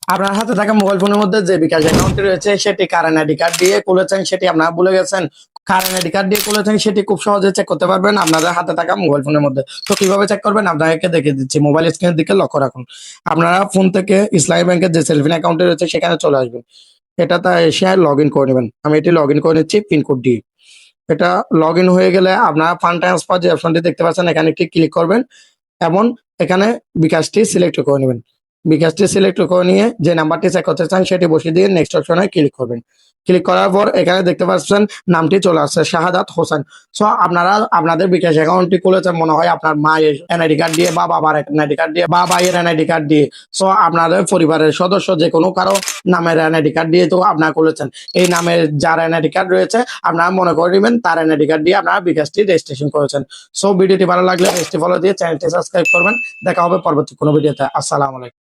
আপনার হাতে থাকা মোবাইল ফোনের মধ্যে যে বিকাশ অ্যাকাউন্টটি রয়েছে সেটি কারেন্ট আইডি কার্ড দিয়ে খুলেছেন, সেটি আপনারা ভুলে গেছেন। কারেন্ট আইডি কার্ড দিয়ে খুলেছেন, সেটি খুব সহজে চেক করতে পারবেন আপনাদের হাতে থাকা মোবাইল ফোনের মধ্যে। তো কিভাবে চেক করবেন আপনাদেরকে দেখে দিচ্ছি। মোবাইল স্ক্রিনের দিকে লক্ষ্য রাখুন। আপনারা ফোন থেকে ইসলামী ব্যাংকের যে সেলফিন অ্যাকাউন্টটি রয়েছে সেখানে চলে আসবেন। এটাতে এসে লগ ইন করে নেবেন। আমি এটি লগ ইন করে নিচ্ছি পিনকোড দিয়ে। এটা লগ ইন হয়ে গেলে আপনারা ফান্ড ট্রান্সফার যে অপশনটি দেখতে পাচ্ছেন এখানে একটি ক্লিক করবেন এবং এখানে বিকাশটি সিলেক্ট করে নেবেন। বিকাশটি সিলেক্ট করে নিয়ে যে নাম্বারটি চেক করতে চান সেটি বসিয়ে দিয়ে নেক্সট অপশনে ক্লিক করবেন। ক্লিক করার পর এখানে দেখতে পাচ্ছেন নামটি চলে আসছে শাহাদাত হোসেন। সো আপনারা আপনাদের বিকাশ অ্যাকাউন্টটি খুলেছেন মনে হয় আপনার মায়ের এনআইডি কার্ড দিয়ে বা বাবার এনআইডি কার্ড দিয়ে বা ভাইয়ের এনআইডি কার্ড দিয়ে। সো আপনাদের পরিবারের সদস্য যে কোনো কারো নামের এনআইডি কার্ড দিয়ে তো আপনারা খুলেছেন। এই নামের যার এনআইডি কার্ড রয়েছে আপনারা মনে করে নেবেন তার এনআইডি কার্ড দিয়ে আপনারা বিকাশটি রেজিস্ট্রেশন করেছেন। সো ভিডিওটি ভালো লাগলে পেজটি ফলো দিয়ে চ্যানেলটি সাবস্ক্রাইব করবেন। দেখা হবে পরবর্তী কোনো ভিডিওতে। আসসালামু আলাইকুম।